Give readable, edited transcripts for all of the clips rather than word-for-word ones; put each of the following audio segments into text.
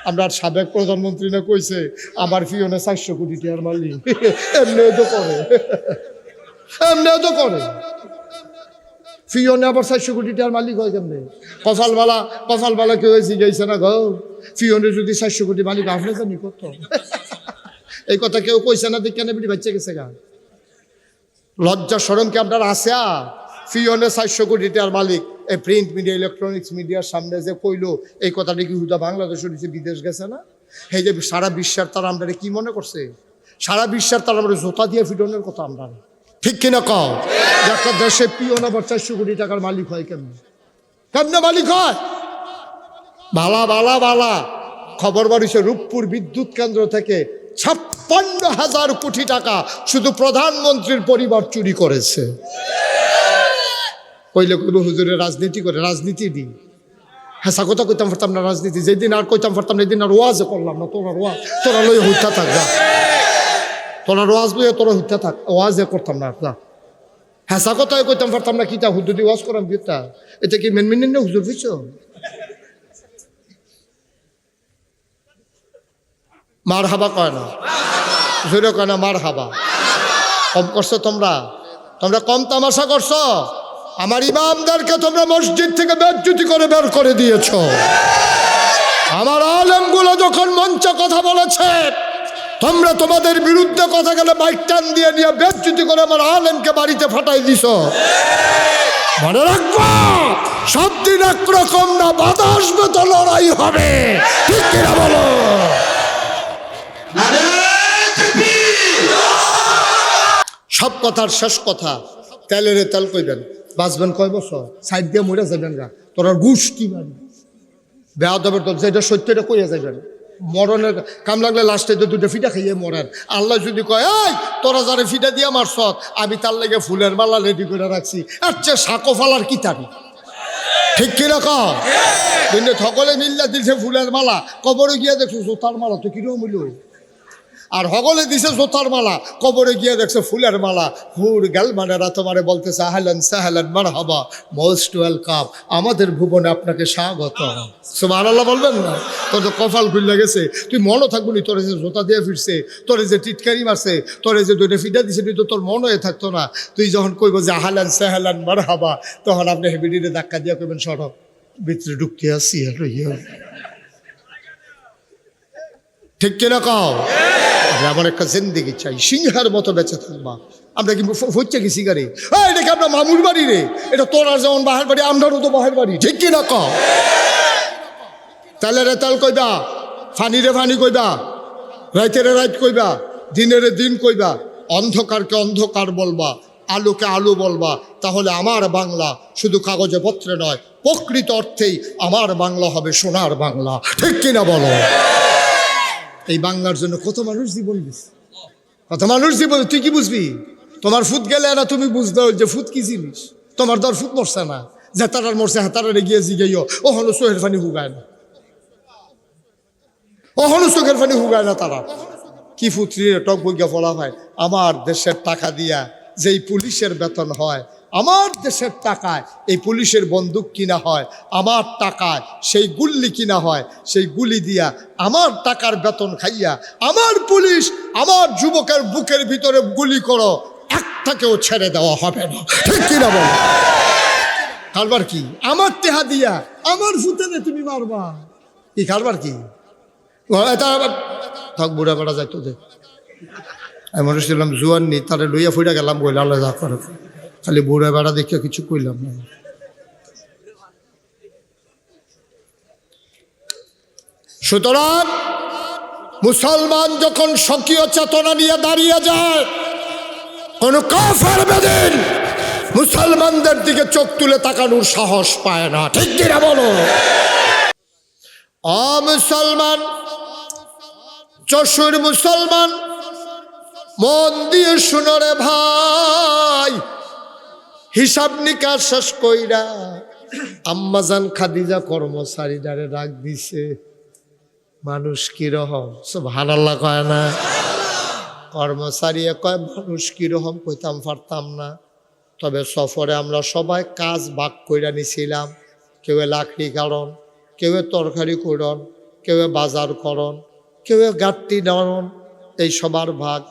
আমরা সাবেক প্রধানমন্ত্রী না কইছে আমার পিয়নে 400 কোটি টাকার মালিক। এমনিও তো করে, এমনিও তো করে। পিয়নে আবার 400 কোটি টাকার মালিক হয় কেমনে? কপালবালা কেউ এসে গেছে না গো, পিয়নে যদি 400 কোটি মালিক আপনি জানি কত। এই কথা কেউ কইছে না, দেখে না বিড়ি বাচ্চা গেছে গা। লজ্জা শরম কি আপনার আছে? পিয়নে 400 কোটি টাকার মালিক এই প্রিন্ট মিডিয়া ইলেকট্রনিক্স মিডিয়ার সামনে যে কইলো, এই কথাটা কি হুদা বাংলাদেশের নিচে বিদেশ গেছে না? এই যে সারা বিশ্বের তারা আমরা কি মনে করছে? সারা বিশ্বের তারা আমরা জোতা দিয়ে ফিডনের কথা আমরা, ঠিক কিনা কও? একটা দেশে পিয়ন আবার 400 কোটি টাকার মালিক হয় কেমনে? কেমনে মালিক হয়? বালা খবর বাড়িছে রূপপুর বিদ্যুৎ কেন্দ্র থেকে 56,000 কোটি টাকা শুধু প্রধানমন্ত্রীর পরিবার চুরি করেছে। কইলে কইব হুজুরে রাজনীতি করে, রাজনীতি দিই। হ্যাঁ, কথা কইতাম পারতাম না রাজনীতি, যেদিন আর কইতাম পারতাম না এদিন আর ওয়াজে করলাম না। তোরা লই হইতা থাক, যা তোরা ওয়াজ লইয়া তোরা হইতা থাক, ওয়াজে করতাম না। যা হ্যাঁ, কথায় কইতাম পারতাম না, কিতা হুজুরি ওয়াজ করাম বিতা, এটা কি মেনমিন না হুজুর বুঝছো? মার হাবা কয় না, জোরে কয় না মার হাবা। কম করছো তোমরা, তোমরা কম তামাশা করছো। আমার ইমামদেরকে তোমরা মসজিদ থেকে বেজ্জতি করে বের করে দিয়েছ। আমার আলেমগুলো যখন মঞ্চে কথা বলেছে, তোমরা তোমাদের বিরুদ্ধে কথা গেলে মাইক টান দিয়ে নিয়ে বেজ্জতি করে আমার আলেমকে বাড়িতে ফাটাই দিছ। মনে রাখবো, সব দিন একরকম না, বাধা আসবে তো লড়াই হবে, ঠিক কিনা বলো? সব কথার শেষ কথা, তেলের তেল কইবেন, বাঁচবেন কয় বছর, সাইড দিয়ে মরে যাবেন গা। তোর গুস কি মারি বেয়াদবের তোর যেটা সত্যটা কইয়া যাবেন। মরণের কাম লাগলে লাস্টে তো দুটো ফিটা খাইয়ে মরেন। আল্লাহ যদি কয় এই তোরা যারে ফিটা দিয়ে মারছ, আমি তার লেগে ফুলের মালা রেডি করে রাখছি, আচ্ছা সাঁকো ফালার কি তারি, ঠিক কিরকম? কিন্তু সকলে মিল্লা দিছে ফুলের মালা, কবরে গিয়ে দেখছো জোতার মালা, তো কিরকম হইল? আর হগলে দিছে জোতার মালা, কবরে গিয়ে দেখছে ফুলের মালা। হুর গালমানেরা তোমারে বলতেছে আহলান সাহলান মারহাবা, মোস্ট ওয়েলকাম, আমাদের ভুবনে আপনাকে স্বাগত। সুবহানাল্লাহ বলবেন না? তোর তো কপাল খুলে গেছে, তুই মনও থাকবো নি। তোরে যে জোতা দিয়ে ফিরছে, তোরে যে টিটকারি মারছে, তোরে যে দুইটা ফিটা দিছে, তুই তো তোর মন হয়ে থাকতো না। তুই যখন কইব যে আহলান সাহলান মারহাবা, তখন আপনি হেবিডিরে ধাক্কা দিয়ে কইবেন সরব, ভিতরে ঢুকতে আসছি। ঠিক কিনা কও? আমার একটা জিন্দেগি চাই, সিংহের মতো বেঁচে থাকবা। আমরা কি হচ্ছে কি সিগারে? এটা কি আপনার মামুর বাড়ি রে? এটা তোর আর যেমন বাহের বাড়ি, আমরারও তো বাহের বাড়ি, ঠিক কিনা কও? তেলেরে তেল কইবা, ফানিরে ফানি কইবা, রাইতেরে রাইত কইবা, দিনেরে দিন কইবা, অন্ধকারকে অন্ধকার বলবা, আলোকে আলো বলবা। তাহলে আমার বাংলা শুধু কাগজে পত্রে নয়, প্রকৃত অর্থেই আমার বাংলা হবে সোনার বাংলা, ঠিক কিনা বলো? এই বাংলার জন্য কত মানুষ জীবন দিচ্ছে, কত মানুষ জীবন। তুই কি বুঝবি? তোমার ফুট গেলে না, তুমি বুঝতে যে ফুট কি জিনিস। তোমার দর ফুট মরছে না, জেতারার মরছে, হেতারারে গিয়ে জিগাইও, ওহনো চোখের পানি হুগায় না, ওহনো চোখের পানি হুগায় না। তারা কি ফুটরি টক বইয়া ফলা হয়। আমার দেশের টাকা দিয়া যেই পুলিশের বেতন হয়, আমার দেশের টাকায় এই পুলিশের বন্দুক কিনা হয়, আমার টাকায় সেই গুল্লি কিনা হয়, সেই গুলি দিয়া আমার টাকার বেতন খাইয়া আমার পুলিশ আমার যুবকের বুকের ভিতরে গুলি করো, একটাকেও ছেড়ে দেওয়া হবে না, ঠিক কিনা বলো? কারবার কি? আমার টেহা দিয়া আমার ফুতেনে তুমি মারবা, কি কারবার কি? থাক বুড়া বেড়া যাইতো যে আমি মনে ছিলাম জুয়ান নি, তারে লইয়া ফুইটা গেলাম, বইলে আল্লাহ যা করে, খালি বুড়া বেড়া দেখিয়া কিছু কইলাম না। সুতরাং মুসলমান যখন স্বকীয় চেতনা নিয়ে দাঁড়িয়ে যায়, কোন কাফের বেদিন মুসলমানদের দিকে চোখ তুলে তাকানোর সাহস পায় না, ঠিক কিনা বলো? মুসলমান, চশুর মুসলমান, মন দিয়ে শুনো রে ভাই, হিসাব নিকাশ শেষ কইরা আম্মাজান খাদিজা কর্মচারীদারে ডাক দিছে। মানুষ কিরকম? সুবহানাল্লাহ কয় না? কর্মচারী কয় মানুষ কিরকম কইতাম পারতাম না, তবে সফরে আমরা সবাই কাজ ভাগ কইরা নিছিলাম। কেউ লাকড়ি কারণ, কেউ তরকারি করন, কেউ বাজার করন, কেউ গাট্টি নেন, এই সবার ভাগ।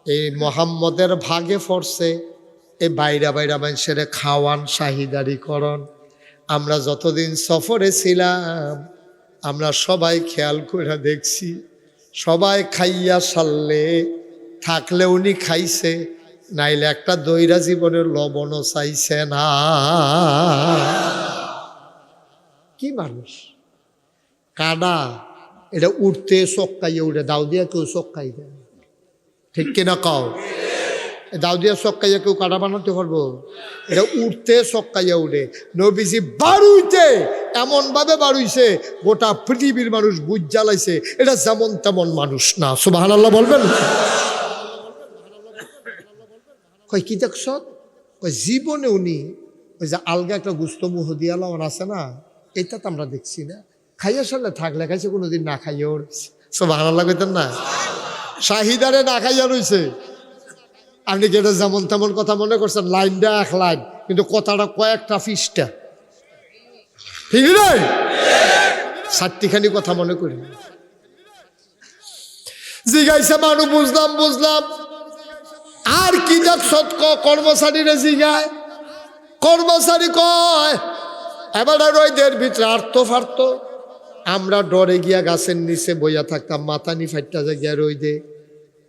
এই মোহাম্মদের ভাগে পড়ছে এই বাইরা বাইরা মানুষের খাওয়ান, শাহিদারি করন। আমরা যতদিন সফরে ছিলাম আমরা সবাই খেয়াল করে দেখছি, সবাই খাইয়া সারলে থাকলে উনি খাইছে, নাইলে একটা দইরা জীবনের লবণও চাইছে না। কি মানুষ কানা, এটা উঠতে চক্কাইয়ে উঠে, দাও দিয়া কেউ চক্কাই দেয়, ঠিক কিনা কও? দাও দিয়া চক্কাইয়া কেউ কাটা বানাতে পারবো? এটা উঠতে চক্কাইয়া উঠে। নবীজি বাড়ুইতে এমন ভাবে বাড়ুইছে গোটা পৃথিবীর মানুষ বুঝ জ্বালাইছে এটা যেমন তেমন মানুষ না। সুবহানাল্লাহ বলবেন? কই কি দেখছ? কই জীবনে উনি ওই যে আলগা একটা গুস্ত মুহ দিয়া লাউন আছে না, এটা তো আমরা দেখছি না। খাইয়া সারলে থাকলে খাইছে, কোনোদিন না খাইয়াও রয়েছে। সুবহানাল্লাহ কইতেন না? শাহিদারে না খাইয়া রয়েছে। আপনি কি এটা যেমন তেমন কথা মনে করছেন? লাইনটা এক লাইন, কিন্তু কথাটা কয়েকটা পৃষ্ঠা, ঠিক নয়? চারটিখানি কথা মনে করি। জিগাইছে মানুষ, বুঝলাম বুঝলাম। আর কি দেখছ? কর্মচারীরা জিগায়, কর্মচারী কয় এবার রোদের ভিতরে আর্তো ফার্তো। আমরা ডরে গিয়া গাছের নিচে বইয়া থাকতাম, মাথা নি ফাইটটা গিয়া রইদে।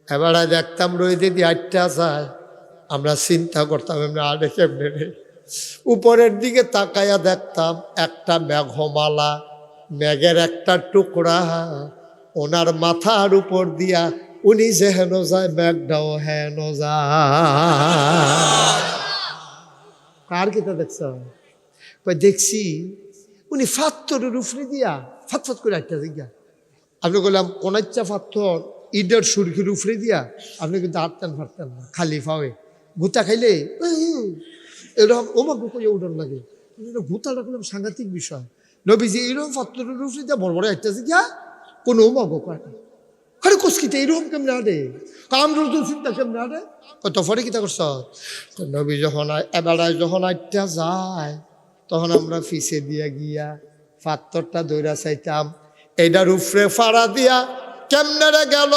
এবার দেখতাম রইদে দিয়ে আটটা যায়, আমরা চিন্তা করতাম এমনি আড়ে কেমনে রে। উপরের দিকে তাকাইয়া দেখতাম একটা মেঘমালা, মেঘের একটা টুকরা ওনার মাথার উপর দিয়া, উনি যে হেন যায় মেঘটাও হেন যায়। কার কিতা দেখছ? দেখছি উনি ফাত্তরের উপরে দিয়া ফাতফাত করে একটা দিকা। আপনি বললাম কোন ইচ্ছা ফাত্তর ইডের সুরখির উপরে দিয়া, আপনি কিন্তু হাঁটতেন ফাটতেন না, খালি ফাওয়ে ভুতা খাইলে এরকম ওমাকে কইয়া উঠন লাগে। ভুতাটা করলাম সাংঘাতিক বিষয়। নবীজি এরকম ফাত্তরের উপরে দিয়া বড় বড় একটা দিকা, কোনো ওমাকে কয় না। আরে কসকিতে এইরকম কেমনে আরে কামরুল চিন্তা কেমনে আরে কত ফরে কিতা করছ? নবী যখন এবারায় যখন আটটা যায় তখন আমরা ফিসে দিয়া গিয়া পাথরটা দইরা চাইতাম, এইটার উপরে ফাড়া দিয়া কেমনে রে গেল।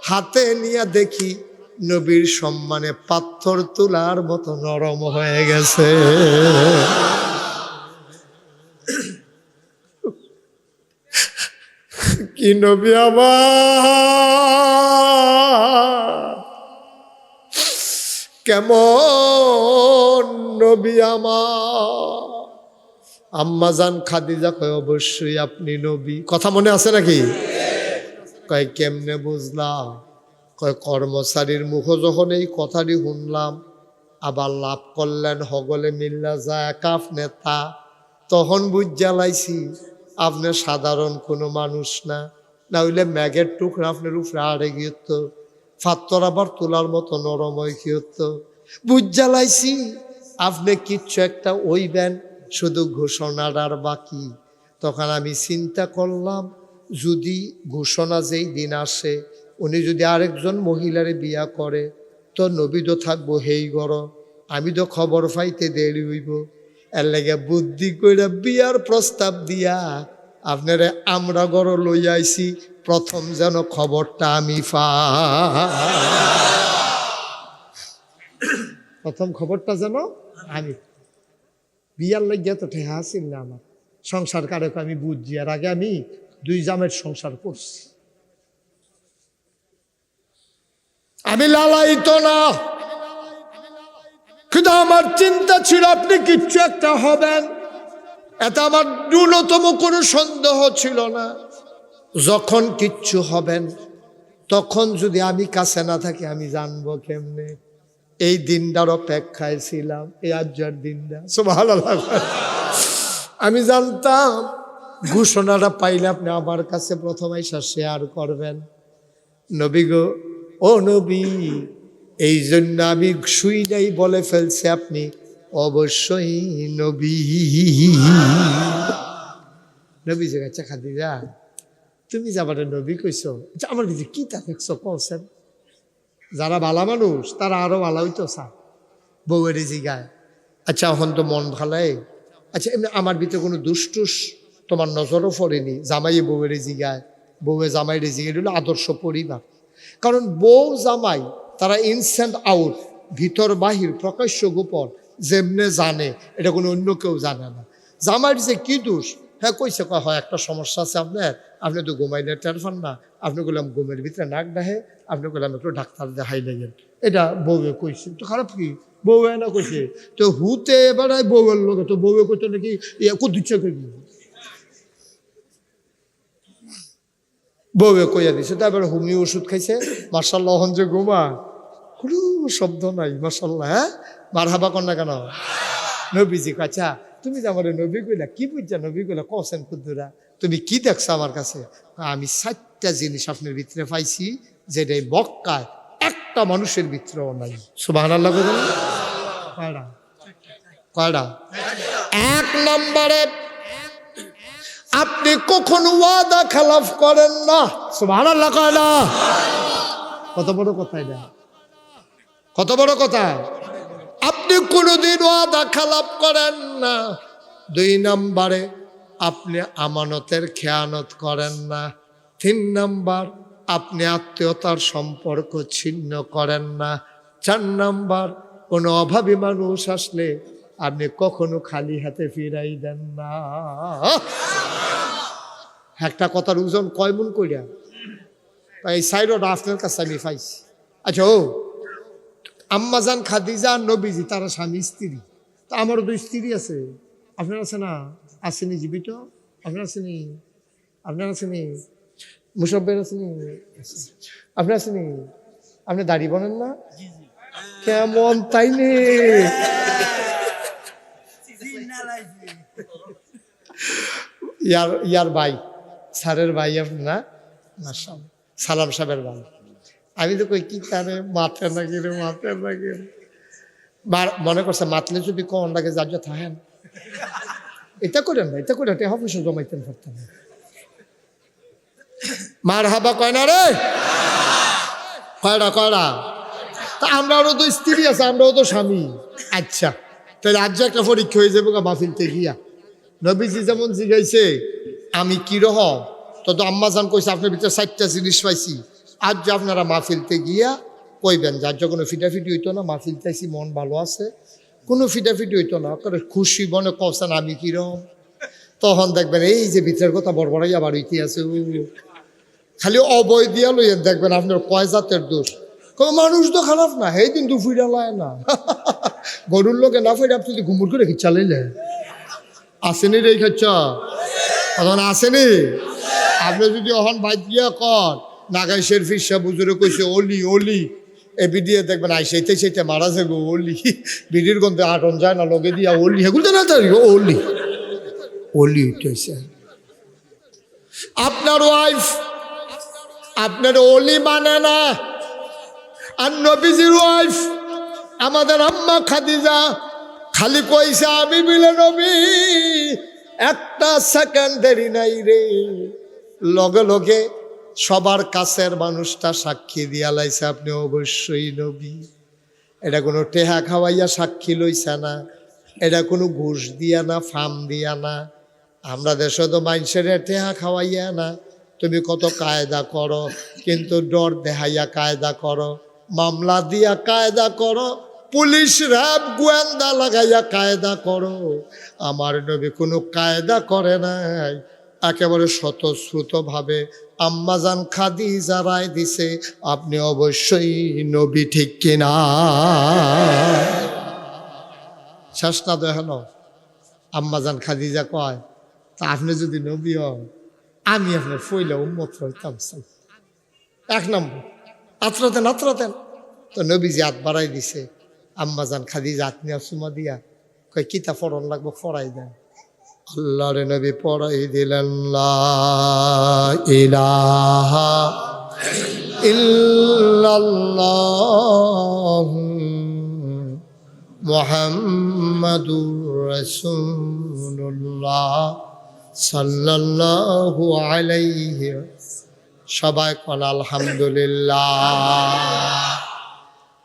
হাতে নিয়ে দেখি নবীর সম্মানে পাথর তোলার মতো নরম হয়ে গেছে। কি নবী আমার, কেমন নবী আমার। আম্মাজান খাদিজা কয় অবশ্যই আপনি নবী। কথা মনে আছে নাকি? কয় কেমনে বুঝলাম? কয় কর্মচারীর মুখ যখন এই কথাটি শুনলাম, আবার লাভ করলেন হগলে মিল্লা যায় কাফ নেতা, তখন বুঝ জ্বালাইছি আপনি সাধারণ কোনো মানুষ না, না হইলে ম্যাগের টুকরা আপনার উপরে আড়ে গিয়েত, ফাত্তর আবার তোলার মতো নরম হয়ে গিয়েত। বুঝ জ্বালাইছি আপনি কিচ্ছু একটা ওইবেন, শুধু ঘোষণাটার বাকি। তখন আমি চিন্তা করলাম, যদি ঘোষণা যেই দিন আসে উনি যদি আরেকজন মহিলারে বিয়া করে, তো নবী তো থাকবো হেই গড়, আমি তো খবর পাইতে দেরি হইব। এর লাগে বুদ্ধি করে বিয়ার প্রস্তাব দিয়া আপনারে আমরা গড় লই আইছি, প্রথম যেন খবরটা আমি প্রথম খবরটা যেন আমি। বিয়ার লাগিয়া তো ঠেহা আসিল না আমার, সংসার কারক আমি বুঝছি। আর আগে আমি 2 জামের সংসার করছি, আমি লালায়িত না। কিন্তু আমার চিন্তা ছিল আপনি কিচ্ছু একটা হবেন, এটা আমার ন্যূনতম কোনো সন্দেহ ছিল না। যখন কিচ্ছু হবেন তখন যদি আমি কাছে না থাকি আমি জানবো কেমনে? এই দিনটার অপেক্ষায় ছিলাম, এই আজ্জার দিনটা। সুবহানাল্লাহ। আমি জানতাম ঘোষণাটা পাইলে আপনি আমার কাছে প্রথম এসে শেয়ার করবেন। নবী গো, ও নবী, এই জন্য আমি শুই নাই বলে ফেলছি আপনি অবশ্যই নবী। নবী যে আচ্ছা খাদিজা তুমি যাবার নবী কইছো, আচ্ছা আমার দিদি কি তা দেখছো কছেন? যারা ভালা মানুষ তারা আরো ভালো হইতো চা বউয়ের জিগায়। আচ্ছা এখন তো মন ভালাই, আচ্ছা এমনি আমার ভিতরে কোনো দুষ্টুস তোমার নজরও পড়েনি, জামাইয়ে বউয়ের জিগায়, বউয়ে জামাইয়ের জিগায়। এটা হলো আদর্শ পরিবার। কারণ বউ জামাই তারা ইনস্যান্ট আউট, ভিতর বাহির প্রকাশ্য গোপন যেমনে জানে, এটা কোনো অন্য কেউ জানে না। জামাইয়ের যে কি দোষ, হ্যাঁ কইছে, হয় একটা সমস্যা আছে আপনার, আপনি তো ঘুমাইলে টের পান না, আপনি বললাম ঘুমের ভিতরে নাক ডাহে, আপনি বললাম একটু ডাক্তার দেখাই লেগেন, এটা বউয়ে কইছে। তো খারাপ কি, বউয়ে না কইছে তো হুতে বেড়ায় বউয়ের লোক, তো বউয়ে কইতো নাকি কুদিচ্ছে করবি, বউয়ে কইয়া দিছে। তারপরে হোমিও ওষুধ খাইছে, মার্শাল্লাহ হন যে ঘুমা, কোনো শব্দ নাই, মার্শাল্লাহ। হ্যাঁ মারহাবা কর না কেন? নবীজি কাছা তুমি যে আমার নবী কইলা, কি বুঝছা নবী কইলা কসেন কুদ্দুরা, তুমি কি দেখছো আমার কাছে? আমি 7টা জিনিস আপনার ভিতরে পাইছি যেটা মক্কায় একটা মানুষের ভিতরেও নাই। সুবহানাল্লাহ বলেন। কয়টা? কয়টা? 1 নম্বরে আপনি কখনো ওয়াদা খেলাফ করেন না। সুবহানাল্লাহ কয় না? কত বড় কথা এটা, কত বড় কথা। আপনি কোনোদিন ওয়াদা খেলাফ করেন না। 2 নম্বরে আপনি আমানতের খেয়ানত করেন না। 3 নম্বর আপনি আত্মীয়তার সম্পর্ক ছিন্ন করেন না। 4 নম্বর কোনো অভাবী মানুষ আসলে আপনি কখনো খালি হাতে ফিরাই দেন না। একটা কথার ওজন কয় মন কইরা? এই সাইডটা আপনার কাছে আমি পাইছি। আচ্ছা ও আম্মাজান খাদিজা নবীজি তারা স্বামী স্ত্রী, তা আমারও 2 স্ত্রী আছে, আপনার আছে না? আসেনি জীবিত? আপনার আসেনি? আপনার আসেনি? মুসাব্বের আসেনি? আপনার আসেনি? আপনি দাড়ি বনেন না কেমন তাই নে? ইয়ার ভাই, স্যারের ভাই আপনি না? সালাম সাহেবের ভাই। আমি তো কই কি কারে মাথা না গেলে, মাথা না গেলে মনে করছে মাতলে যদি কন লাগে যার যা থাকেন, এটা করেন না, এটা করে অফিসে জমাইতেন পারতেন। মার হাবা কয় না রে? কয়টা? কয়টা? তা আমরাও তো স্ত্রী আছে, আমরাও তো স্বামী। আচ্ছা তাহলে আজ একটা পরীক্ষা হয়ে যাবো মাহফিলতে গিয়া। নবীজি যেমন জিগাইছে আমি কি রকম, তত আম্মাজান কইছে আপনার ভিতরে 4টা জিনিস পাইছি। আজ যে আপনারা মাহফিলতে গিয়া কইবেন, যার যে কোনো ফিটাফিটি হইতো না, মাহফিলতে আইছি মন ভালো আছে, কোনো ফিটাফিটি হইতো না, করে খুশি মনে কছেন আমি কিরম, তখন দেখবেন এই যে ভিতরের কথা বড়বড়াই আবার হইতে আছে। খালি অবয় দিয়া লইয়েন, দেখবেন আপনার কয় জাতের দোষ। মানুষ তো খারাপ না, এই দিন দু ফুইরা লায় না, গরুর লোকে না ফুইরা আপনি ঘুমুর করে খিচ্ছা লইলে আসেনি রে খাচ্ছা, তখন আসেনি। আপনি যদি অহন বাইক গিয়া কর নাগাই শেরফির সাহেব হুজুরে কইছে অলি অলি, এ বিডিয়ে দেখবেন আইসাইতে সেইটা মারা যাবো অলি, বিডির গন্ধে আটন যায় না, লগে দিয়া অলি হেগুলতে না তাই অলি অলি উঠেছে। আপনার ওয়াইফ আপনার অলি মানে না। আর নবীজির ওয়াইফ আমাদের আম্মা খাদিজা খালি কইছে আমি বিলে নবী, একটা সেকেন্ড দেরি নাই রে, লগে লগে সবার কাছের মানুষটা সাক্ষী দিয়া লাইছে আপনি অবশ্যই নবী। এটা কোনো টেহা খাওয়াইয়া সাক্ষী লইছে না, এটা কোনো ঘুষ দিয়া না, ফার্ম দিয়া না। আমরা দেশে তো মানুষের টেহা খাওয়াইয়া না, তুমি কত কায়দা করো, কিন্তু ডর দেখাইয়া কায়দা করো, মামলা দিয়া কায়দা করো, পুলিশ র্যাব গোয়েন্দা লাগাইয়া কায়দা করো। আমার নবী কোনো কায়দা করে নাই, একেবারে স্বতঃস্ফূর্তভাবে আম্মাজান খাদিজা রায় দিছে আপনি অবশ্যই নবী, ঠিক কিনা? শেষ না দেখানো আম্মাজান খাদিজা কয় তা আপনি যদি নবী হন আমি আপনার ফইলা উম্মত হইতাম। 1 নম্বর আত্রাতেন আত্রাতেন। তো নবীজি হাত বাড়াই দিছে, আম্মাজান খাদিজা হাত নিয়ে সুমা দিয়া কয় কিতা ফরন লাগবো ফরাই দেন। আল্লাহর নবী পড়াই দিলেন লা ইলাহা ইল্লাল্লাহ মুহাম্মাদুর রাসূলুল্লাহ সাল্লাল্লাহু আলাইহি। সবাই কোন আলহামদুলিল্লাহ।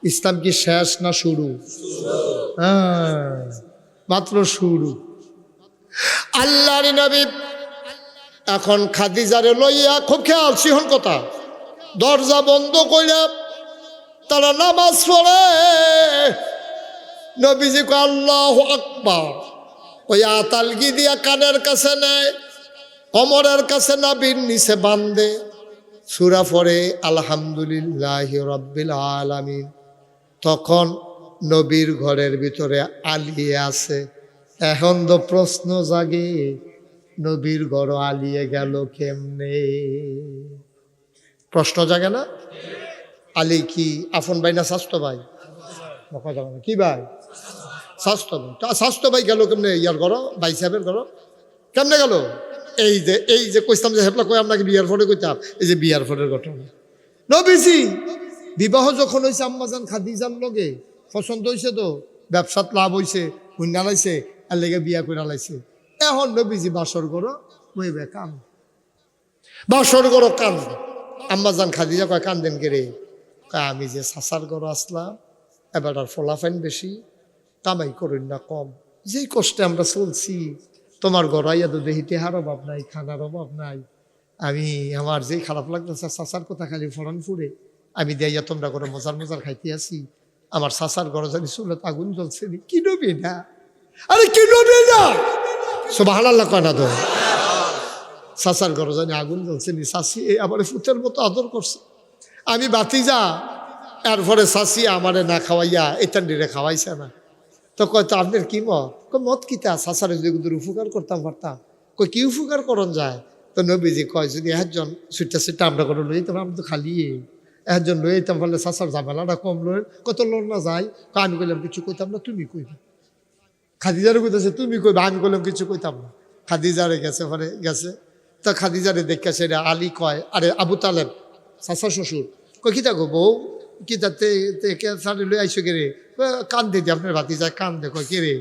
ইসলাম কি শেষ না শুরু? হ্যাঁ মাত্র শুরু। আল্লাহর নবী এখন খাদিজারে লইয়া খুব খেয়াল সিহন কথা, দরজা বন্ধ কইরা তারা নামাজ পড়ে। নবীজি কয় আল্লাহু আকবার, ওই আতালগি দিয়া কানের কাছে নেয়, কোমরের কাছে নাবির নিচে বান্ধে, সূরা পড়ে আলহামদুলিল্লাহি রাব্বিল আলামিন। তখন নবীর ঘরের ভিতরে আলিয়ে আছে। এখন তো প্রশ্ন জাগে, নবীর ঘর আলিয়ে গেল কেমনে? প্রশ্ন জাগে না? আলী কি আপন ভাই না স্বাস্থ্য ভাই? কি ভাই? স্বাস্থ্য ভাই। স্বাস্থ্য ভাই গেল কেমনে ইয়ার ঘর, ভাই সাহেবের ঘর কেমনে গেল? এই যে কইতাম যে হেপলা কই আপনাকে বিয়ার ফলে কইতাম, এই যে বিয়ার ফলের ঘটনা। নবীজি বিবাহ যখন হয়েছে আম্মাজান খাদিজার লগে, পছন্দ হয়েছে, তো ব্যবসাত লাভ হয়েছে, হুন্না লাইছে, আর লেগে বিয়া করে লাইছে। এখন নবীজি বাসর করো বইবে কান, বাসর করো কান। আম্মাজান খাদিজা কয় কান্দেন কেড়ে? আমি যে সাসার ঘর আসলাম, এবার আর ফলাফাইন বেশি, কামাই করুন না কম, যেই কষ্টে আমরা চলছি, তোমার গড়াইয়া তো দেহি টেহার অভাব নাই, খানার অভাব নাই। আমি আমার যেই খারাপ লাগতেছে, চাচার কথা খালি ফরান ফুরে, আমি দেয়া তোমরা করে মজার মজার খাইতে আসি, আমার চাচার ঘর জানি চুলত আগুন জ্বলছে, কি ডুবি না? আরে কি ডুবি না? সুবহানাল্লাহ কয় না তো? চাচার ঘর জানি আগুন জ্বলছে নি, চাষি আমার ফুটের মতো আদর করছে। আমি বাতিজা, এরপরে চাষি আমারে না খাওয়াইয়া এটান্ডিরে খাওয়াইছে না। তো কয় তো আপনার কি মত? মত কিতা? চাচারে যদি উপকার করতাম পারতাম। কই কি উপকার করন যায়? তো নবীজি কয় যদি একজন সুইটা আমরা করে লই, তখন আমি তো খালি একজন লই যেতাম, ফলে চাচার ঝামেলাটা কম লই। কত লোন না যায়? আমি কইলাম কিছু কইতাম না, তুমি কইবা। খাদিজারে কইতেছে তুমি কইবা, আমি কইলাম কিছু কইতাম না। খাদিজারে গেছে, পরে গেছে, তা খাদিজারে দেখে সেটা আলী কয়, আরে আবু তালেব চাচার শ্বশুর, কই কিতা গো বউ, কিতাতে লই আইসো কে রে? কান দিদি আপনার ভাতি যায়, কান দেখো কে রে?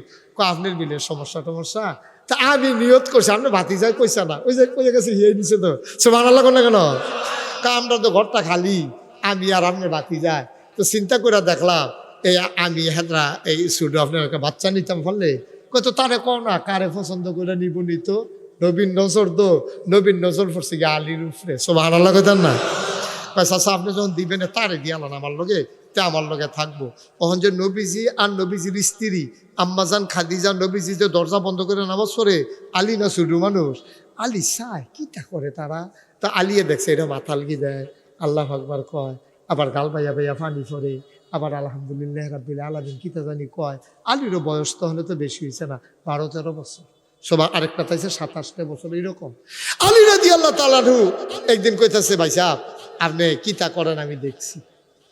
আপনার বিলের সমস্যা টমস্যা। তা আমি নিয়ত করছি, আপনার ভাতি যায় কইসা না, ওই যে কইয়া গেছে ইয়ে নিছে তো। সুবহানাল্লাহ কোন কেন? আমরা তো ঘরটা খালি, আমি আর আপনার ভাতি যায়। তো চিন্তা করে দেখলাম, এই আমি হেদরা এই শুধু আপনার একটা বাচ্চা নিতাম, ফলে কত তারে কও না কারে পছন্দ করে নিব নিত। নবীন নজর তো, নবীন নজর পড়ছে গিয়ে আলীর উপরে। সুবহানাল্লাহ কইতেন না? চাচা আপনি যখন দিবেন তারে দিয়ালেন আমার লগে, তে আমার লগে থাকবো। তখন যে নবীজি আর নবীজির স্ত্রী আম্মাজান খাদিজা, নবীজি যে দরজা বন্ধ করে নামাজ পড়ে, আলী না ছোট মানুষ, আলী চায় কিটা করে তারা। তা আলিয়ে দেখছে এটা মাথালগি দেয়, আল্লাহ আকবার কয়, আবার গাল বাইয়া বাইয়া পানি পড়ে, আবার আলহামদুলিল্লাহ রাব্বিল আলামিন কিতা জানি কয়। আলীরও বয়স তো হলে তো বেশি হয়েছে না, 12-13 বছর, সবার আরেকটা তাইছে 27 বছর এরকম। আলী রাদিয়াল্লাহু তাআলা একদিন কইতাছে, ভাই সাহেব আপনি কিতা করেন আমি দেখছি।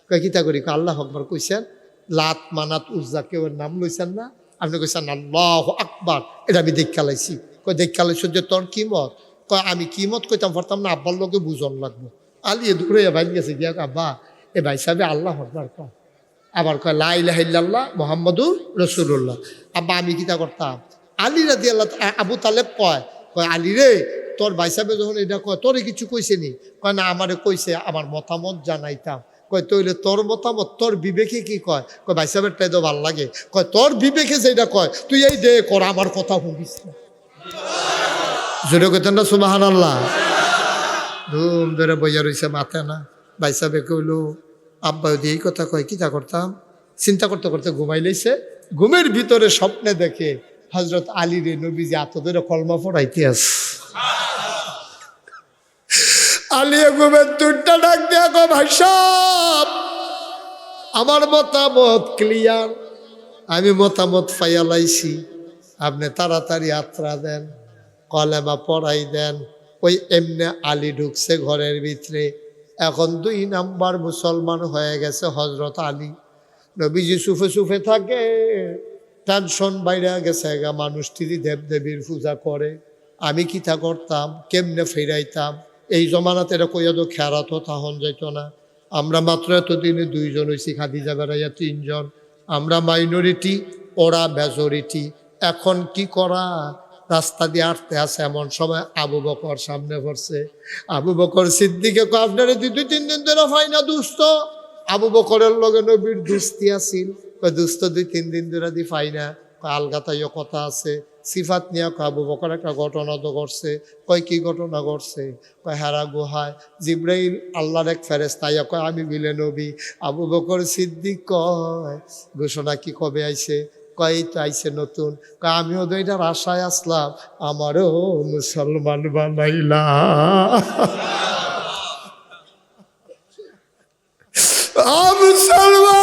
কয় কিতা করি? আল্লাহু আকবার কইছেন, লাত মানাত উজ্জা কেউ নাম লইছেন না, আপনি কইছেন আল্লাহু আকবার, এটা আমি দেখা লাইছি। কয় দেখা লাইছো যে তোর কি মত? কয় আমি কি মত কইতাম পারতাম না, আব্বার লোকে বুঝন লাগবো। আলী দূরে ভাই গেছে গিয়া, আব্বা এ ভাই সাহেব আল্লাহু আকবার কয়, আবার কয় লা ইলাহা ইল্লাল্লাহ মুহাম্মাদুর রাসূলুল্লাহ। আব্বা আমি কিতা করতাম? আলী রাদিয়াল্লাহু আবু তালেব কয়, কয় আলী রে তোর ভাই সাহেব যখন এটা কয় তোরে কিছু কইছে নি? কয় না আমারে কইছে আমার মতামত জানাইতাম। কয় তৈলে তোর মতামত, তোর বিবেকে কি কয়? কয় ভাই সাহেবেরটাই তো ভাল লাগে। কয় তোর বিবেকে যেটা কয় তুই এই দে কর, আমার কথা শুনিস না। জোরে কইতেন না সুবহানাল্লাহ? ধুম ধরে বইয়া রইছে মাথা না। ভাই সাহেবে কইলো আব্বা যদি এই কথা কয় কিতা করতাম? চিন্তা করতে করতে ঘুমাই লাইছে। ঘুমের ভিতরে স্বপ্নে দেখে হযরত আলী রে নবীজি এত ধরে কলমা পড়াইতে আছে। আলী ঘুমের দুধটা ডাক দিয়া গো ভাই সাহেব আমার মতামত ক্লিয়ার, আমি মতামত পাইয়া লাইছি, আপনি তাড়াতাড়ি আত্রা দেন, কলেমা পড়াই দেন। ওই এমনি আলী ঢুকছে ঘরের ভিতরে, এখন 2 নাম্বার মুসলমান হয়ে গেছে হযরত আলী। নবীজি সুফে সুফে থাকে, টেনশন বাইরে গেছে গা, মানুষটি দেবদেবীর পূজা করে, আমি কিতা করতাম, কেমনে ফেরাইতাম? এই জমানাতে এটা কইয়া তো খেয়ারাত তাহন যাইত না। আমরা মাত্র এতদিনে 2 জন হয়েছি, খাদিজা বেড়াইয়া 3 জন, আমরা মাইনরিটি, ওরা মেজরিটি। এখন কি করা? রাস্তা দিয়ে আটতে আছে, এমন সময় আবু বকর সামনে পড়ছে। আবু বকর সিদ্দিকে কয় আপনারা 2-3 দিন ধরে হয় না দুস্থ? আবু বকরের লগে নবীর দুস্তি আছিল। দুস্থ 2-3 দিন ধরে দি পাই না। আলগাতাইও কথা আছে। সিফাত নিয়ে আবু বকর একটা ঘটনা তো ঘটছে। কয় কি ঘটনা ঘটছে? কয় হেরা গুহায় জিব্রাইল আল্লাহর এক ফেরেশতা আইয়া কয় আমি মিলে নবী। আবু বকর সিদ্দিক কয় ঘোষণা কি কবে আইছে? কয় তো আইছে নতুন। কয় আমিও তো এটার আশায় আসলাম, আমারও মুসলমান বানাইলা। মুসলমান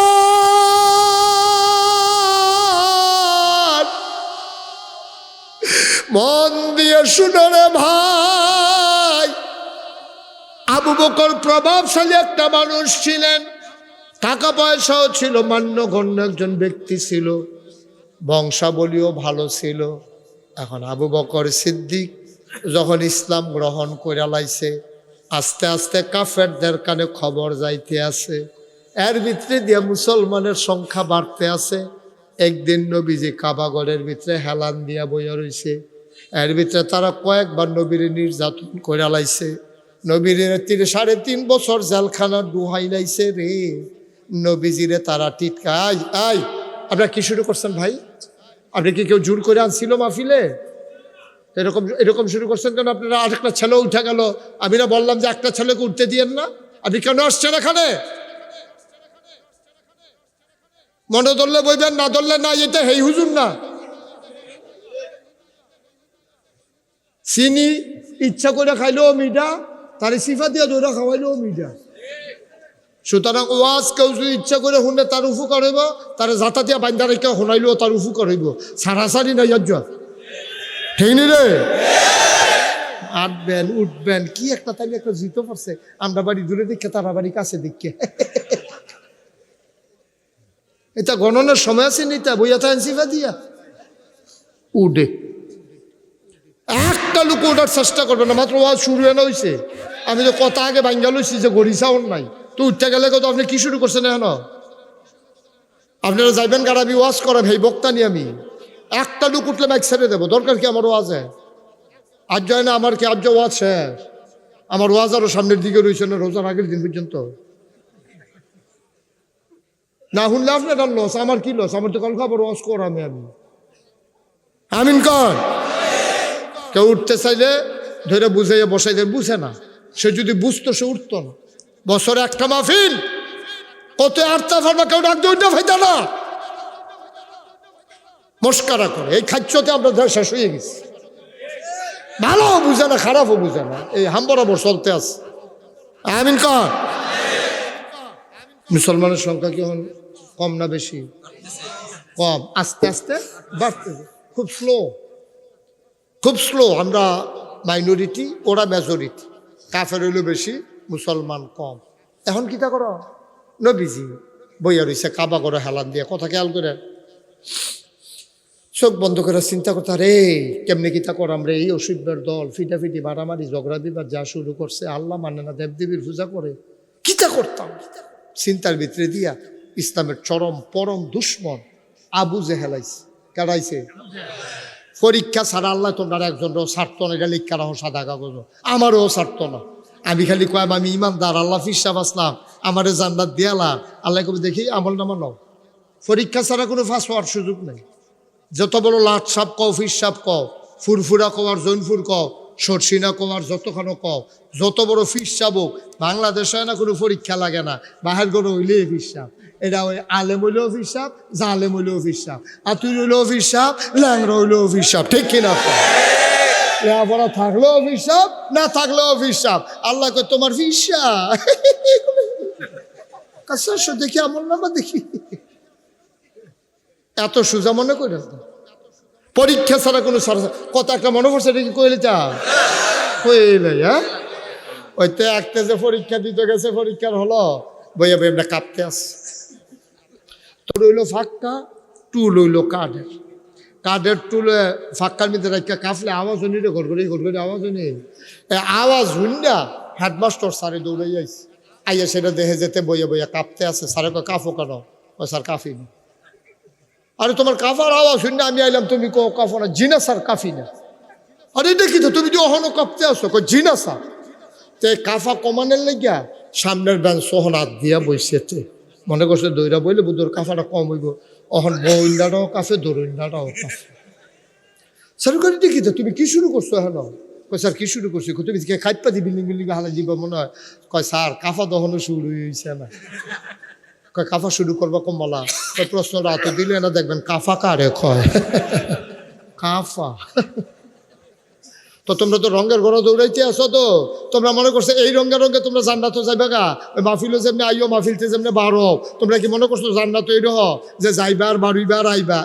মন দিয়ে শুনো রে ভাই, আবু বকর প্রভাবশালী একটা মানুষ ছিলেন, টাকা পয়সাও ছিল, মান্যগণ্য একজন ব্যক্তি ছিল, বংশাবলীও ভালো ছিল। এখন আবু বকর সিদ্দিক যখন ইসলাম গ্রহণ করে লাইছে, আস্তে আস্তে কাফেরদের কানে খবর যাইতে আছে, এর ভিতরে দিয়ে মুসলমানের সংখ্যা বাড়তে আছে। একদিন নবীজি কাবাগরের ভিতরে হেলান দিয়া বইয়া রইছে, এর ভিতরে তারা কয়েকবার নবীর নির্যাতন করে লাইছে। নবীর 3.5 বছর জেলখানা ডুহাই লাইছে রে। নবীজিরে তারা টিটকা, আই আপনারা কি শুরু করছেন ভাই? আপনি কি কেউ জোর করে আনছিল মাহফিলে? এরকম শুরু করছেন কেন? আপনারা আরেকটা ছেলে উঠে গেল, আমি না বললাম যে একটা ছেলেকে উঠতে দিয়েন না? আপনি কেন আসছেন এখানে? মনে ধরলে বইবেন, না ধরলে না। এটা হেই হুজুর না, চিনি ইচ্ছা করে খাইলেও মিঠা, তার সিফা দিয়ে দৌড়া খাওয়াইলেও মিঠা। সুতরাং ওয়াজ কেউ যদি ইচ্ছা করে শুনে তার উপকার হইব, তার জাতা দিয়া বান্ধা রেখে শুনাইলেও তার উপকার হইব। সারাসারি নাই আজ ঠিক নি রে? আটবেন উঠবেন কি একটা, তাইলে একটা জিতো পারছে। আমরা বাড়ি দূরে দেখে তারা বাড়ি কাছে দেখে, এটা গণনার সময় আছে নিতা বইয়া থাকেন সিফা দিয়া উঠে। একটা লোক ওঠার চেষ্টা করবে না, মাত্র ওয়াজ শুরু না হয়েছে। আমি তো কথা আগে ভাঙ্গা লইছি যে গড়ি সাউন্ড নাই, তো উঠতে গেলে কত আপনি কি শুরু করছেন এখন? আপনারা যাইবেন গাড়াবি ওয়াজ করা ভাই, বক্তা নিয়ে আমি একটা লোক উঠলে বাইক ছেড়ে দেবো, দরকার কি আমার ওয়াজে? আজ যায় না আমার কি? আজ ওয়াজ শেষ, আমার ওয়াজ আরো সামনের দিকে রয়েছে না, রোজার আগের দিন পর্যন্ত। না শুনলে আপনার লস, আমার কি লস? আমার তো কাল খাবার ওয়াজ করা আমি আমিন কর। কেউ উঠতে চাইলে ধরে বুঝাইয়া বসাই দেয়, বুঝে না। সে যদি বুঝতো সে উঠতো না। বছরে একটা মাহফিল, কত আটটা ফার্মা, কেউ ডাক দিয়ে ফাইতা না, মস্কারা করে। এই খাচ্ছতে আমরা শেষ হয়ে গেছি। ভালো বুঝে না, খারাপও বুঝে না, এই হাম বরাবর চলতে আছে। আমিন কর। মুসলমানের সংখ্যা কি এখন কম না বেশি? কম, আস্তে আস্তে বাড়তেছে, খুব স্লো, খুব স্লো। আমরা মাইনরিটি, ওরা মেজরিটি। কাফের হইল বেশি, মুসলমান কম। এখন কিতা করো? নবীজি বইয়া রইছে কাবা করে হেলান দিয়ে, কথা খেয়াল করে চোখ বন্ধ করে চিন্তা করতে, রে কেমনে কিতা করাম রে? এই অসভ্যের দল ফিটাফিটি মারামারি ঝগড়া বিবাদ যা শুরু করছে, আল্লাহ মানে না, দেবদেবীর পূজা করে, কিতা করতাম? চিন্তার ভিতরে দিয়া ইসলামের চরম পরম দুশ্মন আবু জেহেল আইছে। কেডাইছে? পরীক্ষা ছাড়া আল্লাহ তোমরা একজনও ছাড়ত না, এটা লিখা রাখো সাদা কাগজ। আমারও ছাড়ত না। আমি খালি কয়াম আমি ইমানদার, আল্লাহ ফিসাব আসলাম, আমারে জান্নাত দিয়ালাম। আল্লাহ কবি দেখি আমল নামা নাও। পরীক্ষা ছাড়া কোনো ফাঁস হওয়ার সুযোগ নেই। যত বড় লাট সাপ কও, ফিসাব কও, ফুরফুরা কও আর জৈনফুর কও, সরসিনা কও আর যতখানো কও, যত বড় ফিসাব হোক, বাংলাদেশে না কোনো পরীক্ষা লাগে না, বাহির করে হইলে ফিসাব। এটা ওই আলেম হইলেও ফিসাব, জালেম হইলেও ফিসাব, আতুর হইলেও ফিসাব, ল্যাংরা হইলেও ফিসাব, ঠিক কিনা? লেখাপড়া থাকলেও ফিসাব, না থাকলেও ফিসাব। আল্লাহ কয় তোমার ফিসাব কাছে দেখি আমল নামা দেখি, এত সোজা মনে করে পরীক্ষা ছাড়া কোনো কথা একটা মনে করছে, এটা কি কইলে চা কইলে? হ্যাঁ, ওই তো একটা যে পরীক্ষা দিতে গেছে, পরীক্ষার হলো বইয়া বই আমরা কাঁপতে আসি। তো রইল ফাঁকা, টুল হইল কাঠের, কাঠের টুলে ফাঁকার মধ্যে রাখা কাঁপলে আওয়াজ হনি রে, ঘর করে আওয়াজ হনি। আওয়াজ হুন্ডা হেডমাস্টার স্যারে দৌড়াই আইস, আইয়া সেটা দেখে যেতে বইয়া বইয়া কাঁপতে আছে। স্যারে কয় কাঁপো কেন? ও স্যার কাঁপিনি। আরে তোমার কাফার আওয়াজ শুনে আমি আইলাম, তুমি কো কাফো না? জিনা স্যার কাফি না। আরে দেখি তো তুমি যে অহনো কাঁপতে আসো, কই জিনা স্যার। তে কাফা কমানের লেগিয়া সামনের বেঞ্চ ওহন হাত দিয়া বইছেতে, মনে করছে দইরা বইলে বুধর কাফাটা কম হইব। অহন বইন্দাটাও কাফে, দরইন্দাটাও কাফে। সরকারি দেখি তো তুমি কি শুরু করছো এখন? কয় স্যার কি শুরু করছি? তুমি খাইপা দি বিল্ডিং বিল্ডিং হালাই দিব মনে হয়। কয় স্যার কাফা দহনও শুরু হয়েছে না। কয় কাফা শুরু করবো কমলা? কয় প্রশ্ন রাতে দিলে না দেখবেন কাফা কারে কয়। কাফা। তো তোমরা তো রঙের ঘর দৌড়াইতে আসো, তো তোমরা মনে করছো এই রঙে রঙে তোমরা জান্নাত যাইবা গা? ওই মাহফিলও যেমনি আইও, মাহফিলতে যেমনি বারো, তোমরা কি মনে করছো জান্নাত এই রহ যে যাইবার বাড়িবার আইবা?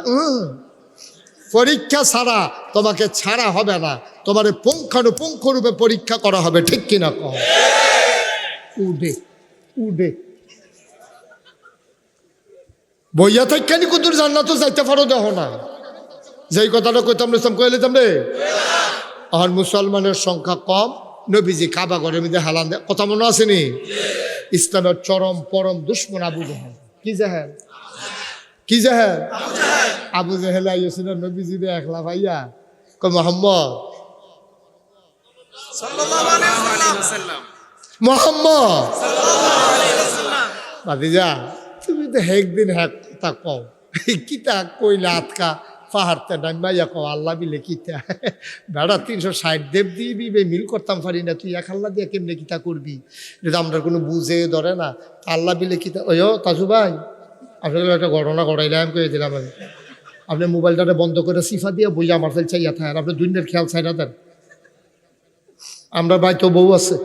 পরীক্ষা ছাড়া তোমাকে ছাড়া হবে না, তোমার পুঙ্খানুপুঙ্খ রূপে পরীক্ষা করা হবে, ঠিক কিনা কহ? উডে উডে বইয়া থাকি কুতুর জান্নাতও যাইতে পারো, দেখো না যেই কথাটা কইতাম ইসলাম কইলে তোমরে। আর মুসলমানের সংখ্যা কম, নবীজি কাবা ঘরের মধ্যে হালান দেয়, কথা মনে আসেনি? ইসলামের চরম পরম দুশ্মন আবু জাহেল। কি জাহেল? কি জাহেল? আবু জাহেল আইছিল নবীজি একলা ভাইয়া, কয় মোহাম্মদ মোহাম্মদ ভাতিজা তুমি তো একদিন হ্যাক কথা কও, কিতা কইলা আতকা পাহাড়তে নামাইয়া কও আল্লাহ বিলে কিতা বেড়া 360 দেব দিবি মিল করতাম পারি না, তুই এক আল্লাহ দিয়ে কেমনে কিতা করবি? যদি আমরা কোনো বুঝে ধরে না আল্লাহ বিলে কিতা। ওই তাজু ভাই আপনাকে একটা ঘটনা ঘটাইলাম কয়ে দিলাম আমি। আপনি মোবাইলটাকে বন্ধ করে সিফা দিয়ে বইয়া আমার ফেল চাইয়া থাকেন, আপনি দুনিয়ার খেয়াল ছাইরা দেন। আমরা ভাই তো বউ আছে,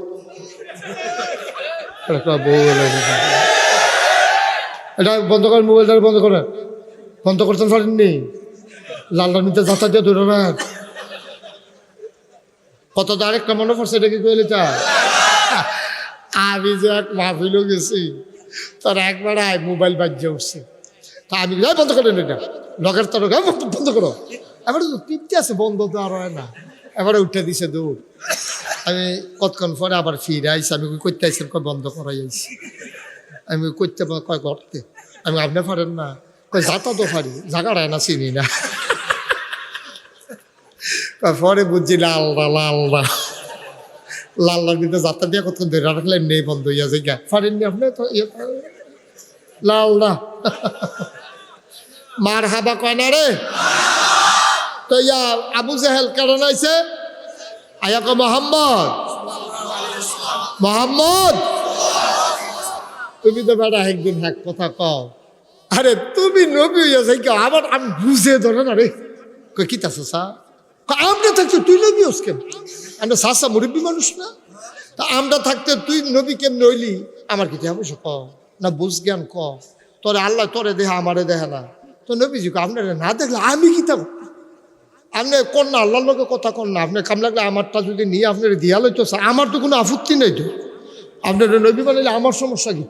বউ এটা বন্ধ করেন, মোবাইলটা বন্ধ করেন। বন্ধ করতেন পারেননি? লালটার নিতে যাতা দিয়ে ধরে না কত তো আরেকটা মনে পড়ছে, এটা কি কইলে চা? আমি যে এক মাহফিলও গেছি, তার একবার আয় মোবাইল বাজ্যে উঠছে, তা আমি বন্ধ করেন এটা লগের তর বন্ধ করো। এবারে তো তৃপ্তি আছে, বন্ধ তো আর হয় না। এবারে উঠে দিছে দৌড়। আমি কতক্ষণ পরে আবার ফিরে আইসি, আমি করতে আইসি, কয় বন্ধ করাই আইসি। আমি করতে কয় করতে, আমি আপনি পারেন না? কয় যাতা তো পারি, জায়গাটায় না চিনি না। পরে বুঝছি লালদা লালদা লাল্লার ভিতরে যাত্রা দিয়ে কতক্ষণ ধরে রাখলেন নেই, বন্ধ হইয়া যায় গা পারেননি আপনি তো লালদা। মার হাবা কয় না রে। তো ইয়া আবু জাহেল কারণ আইছে আয়া কয় মোহাম্মদ মোহাম্মদ তুমি তো বেটা একদিন এক কথা কও, আরে তুমি নবী হইয়া যাই কেউ আবার আমি বুঝে ধরে না রে। কই কি তাছো সা? আমরা থাকতে তুই নবী হোস কেন? আমরা সাসা মুরব্বী মানুষ না? তা আমরা থাকতে তুই নবী কেন নইলি? আমার কি অবশ্য ক না, বুঝ জ্ঞান ক। তোরে আল্লাহ তোরে দেহা আমারে দেহা না, তো নবীজি আপনারা না দেখলে আমি কি তা? আপনি কন না আল্লাহর লোকে কথা কন না, আপনি কাম লাগলে আমারটা যদি নিয়ে আপনার দিয়া লইতো, আমার তো কোনো আপত্তি নেই, তো আপনার নবী বানাইলে আমার সমস্যা কি?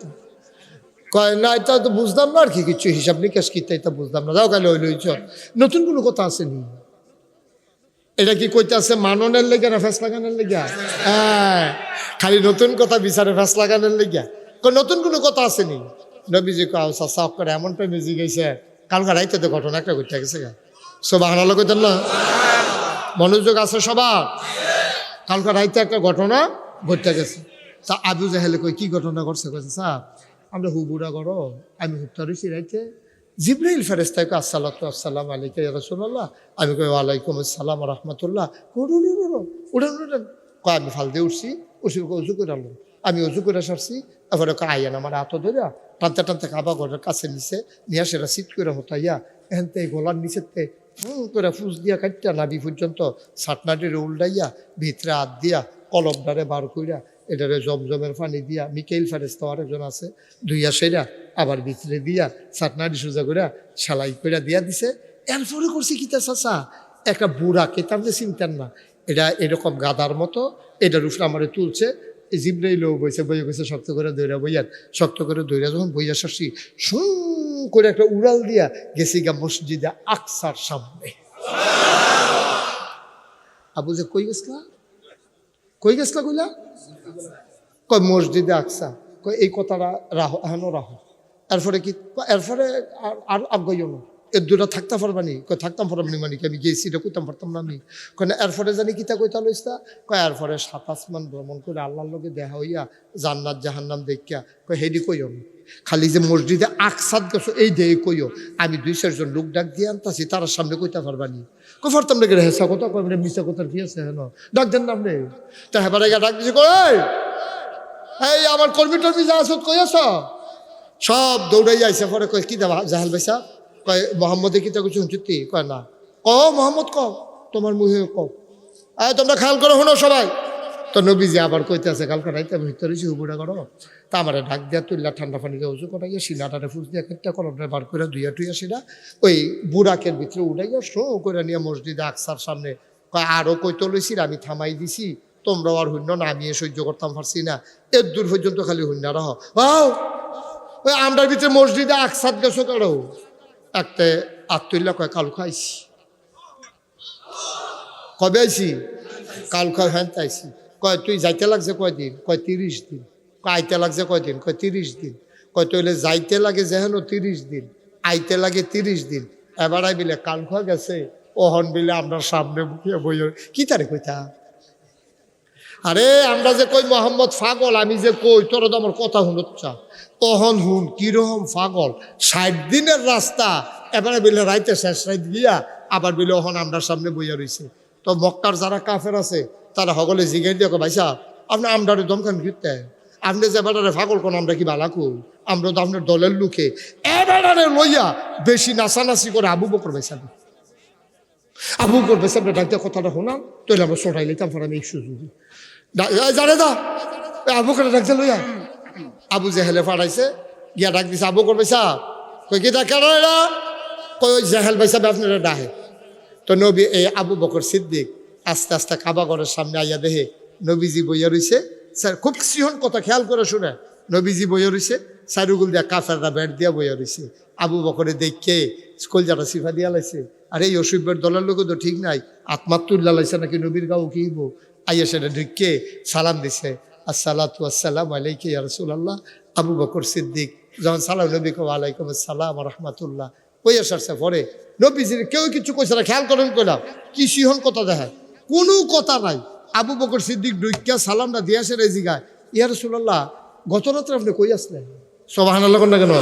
কয় না এটা তো বুঝতাম না আর কি, কিছু হিসাব নিকাশ কিতা এটা বুঝতাম না, যাও কালে ওই চল। নতুন কোনো কথা আসেনি। এটা কি কইতে আছে মাননের লেগে না ফেস লাগানোর লেগে? হ্যাঁ, খালি নতুন কথা বিচারে ফেস লাগানোর লেগে। নতুন কোনো কথা আসেনি। নবীজি সাফ করে এমন প্রেমে জিগাইছে, কালকে রাইতে তো ঘটনা একটা ঘটতে গেছে গা। সব আনালো কইতেন না, মনোযোগ আছে সবার। কালকে রাইতে একটা ঘটনা ঘটতে গেছে। তা আবু জাহেলে কই কি ঘটনা ঘটছে? কইছে স্যার আমরা হুবুরা করো, আমি হুবতা রয়েছি রাইতে, জিব্রাইল ফেরেস্তায় কই আসসালামু আলাইকা ইয়া রাসূলুল্লাহ। আমি কই ওয়ালাইকুম আসসালাম ওয়া রাহমাতুল্লাহ। উঠুন কয় আমি ফাল দিয়ে উঠছি, উজু করে আনলাম। আমি উজু করে সারছি, এবারে আইয়ান আমার হাত ধরে টানতে টানতে কাবা ঘরের কাছে নিচে নিয়ে সেটা সিট করে হতাইয়া এখান থেকে গলার নিচেতে করে ফুস দিয়া কাটটা নাবি পর্যন্ত সাটনাটির উল্টাইয়া ভিতরে হাত দিয়া কলমটারে বার কইরা এটারে জমজমের পানি দিয়া মিকেইল ফেরেস্তা আরেকজন আছে ধুইয়া সেরা আবার ভিতরে দিয়া সাটনাটি সোজা করে সেলাই করে দিয়া দিছে। এরপরে করছি কিতা চাচা, একটা বুড়া কেতাম যে চিনতেন না, এটা এরকম গাদার মতো, এটার উপরে আমারে তুলছে। জিব্রাইলও বইছে, বইয়া গেছে শক্ত করে দইরা বইয়ার, শক্ত করে দইরা যখন বইয়া সারছি সুঁ করে একটা উড়াল দিয়া গেছি গা মসজিদে আকসার সামনে। আবু যে কই গেছলা কইলা? কই মসজিদে আকসা। কই এই কথাটা রাহো, এখনো রাহো। এরপরে কি? এরপরে আর আজ্ঞাইও না, এর দুটা থাকতে পারবানি? কয় থাকতাম পারবানি মানে কি আমি গেছি এটা কইতাম পারতাম না আমি? কয় না এরপরে জানি কিতা কইতা লইস্তা? কয় এরপরে 7 আসমান ভ্রমণ করে আল্লাহর লগে দেখা হইয়া জান্নাত জাহান্নাম দেখিয়া কয় হেডি কইও না, খালি যে মসজিদে আকসাদ গেছো এই দেহে কইও আমি 2-4 জন লোক ডাক দিয়ে আনতাছি তার সামনে কইতা পারবানি? কই পারতাম না, হেসা কথা কয় মানে মিছা কথার কি আছে? হেন ডাক দেন নাম নেই তা হেবারে ডাক দিছে কই এই আমার কর্মী টর্মী যা আসত কই আছ? সব দৌড়াই আইসে পরে কয় কি দেবা জাহাল ভাইসা? কয় মোহাম্মদে কিতা কিছু শুনছি? কয় না। ক মোহাম্মদ ক তোমার মুহে ক তোমরা খেয়াল করো শোনো সবাই। তো নবীজি আবার কইতে আছে কালকে রাইতে ভিতরে হুবুড়া করো তা আমার ডাক দিয়া তুললা ঠান্ডা পানিতে উঁচু করাইয়া সিনাটারে ফুস দিয়ে একটা কলমটা বার করে ধুইয়া টুইয়া সিনা ওই বুড়াকের ভিতরে উঠাইয়া শো করে নিয়ে মসজিদে আকসার সামনে কয় আরও কইতে লইছি আমি থামাই দিছি তোমরাও আর হইন্য না আমি সহ্য করতাম পারছি না এর দূর পর্যন্ত খালি হইনা রহ ওই আমরার ভিতরে মসজিদে আকসাদ গেছো কারো একটা আত্মীল্লা কয় কাল খাইছি। কবে আইসি? কাল খাই হ্যাঁ আইসি। কয় তুই যাইতে লাগছে কয়দিন? কয় 30 দিন। কয় আইতে লাগছে কয়দিন? কয় 30 দিন। কয় তৈলে যাইতে লাগে যেহেন 30 দিন আইতে লাগে 30 দিন এবার আই বিলে কাল খা গেছে ওহন বিলে আপনার সামনে মুখিয়ে বই কি তারে কইতা? আরে আমরা যে কই মোহাম্মদ পাগল আমি যে কই তোর তো আমার কথা শুনচ্ছা তখন হুন কিরকম পাগল 60 দিনের রাস্তা এবারে বিলে রাইতে শেষ রাইত গিয়া আবার বিলে ওহন আপনার সামনে বইয়া রয়েছে। তো মক্কার যারা কাফের আছে তারা সকলে জিগাই দিয়ে ভাইসা আপনি আমরারে দমখান ঘুরতে আপনি যে বেড়ারে পাগল কোন আমরা কি বালা কই আমরা তো আপনার দলের লোকে এবারে লইয়া বেশি নাচানাচি করে আবু বকর ভাইসা আবু বকর ভাইসা ডাক্তার কথাটা শোনান তৈলে আমরা সোটাই লিতাম ফোন আমি সুযোগ জানে দা আবু করে ডাকতে লইয়া আবু জেহেলে ফাড়াইছে গিয়া ডাক দিছে আবু বকর ভাইসা কই কি ডাক কেন এরা কই ওই জেহেল ভাইসা আপনারা ডাহে। তো নবী এই আবু বকর সিদ্দিক আস্তে আস্তে কাবা ঘরের সামনে আইয়া দেহে নবীজি বইয়া রইছে স্যার খুব সিহন কথা খেয়াল করে শুনে নবীজি বইয়া রইছে সাইরুগুল দিয়া কাফেররা ব্যাট দিয়া বইয়া রইছে আবু বকরে দেখে স্কুলজাটা সিফা দিয়া লাইছে আরে এই অসুবের দলের লোক তো ঠিক নাই আত্মাত্তুল্লা লাইছে নাকি নবীর গাও কি হইব আইয়া সেটা ঢুকে সালাম দিছে আসসালাতু আসসালামু আলাইকা ইয়া রাসূলুল্লাহ। আবু বকর সিদ্দিক যখন সালাম নবী কো ওয়ালাইকুম আসসালাম ওয়া রাহমাতুল্লাহ কই আসারছে পরে নবীজির কেউ কিছু কইছে না খেয়াল করেন কইলাম কি সিহন কথা দেখায় কোনো কথা নাই। আবু বকর সিদ্দিক ঢুকিয়া সালামটা দিয়ে আসে রে জিগায় ইয়া রাসূলুল্লাহ গত রাত্রে আপনি কই আসলেন? সুবহানাল্লাহ কোন না কেন?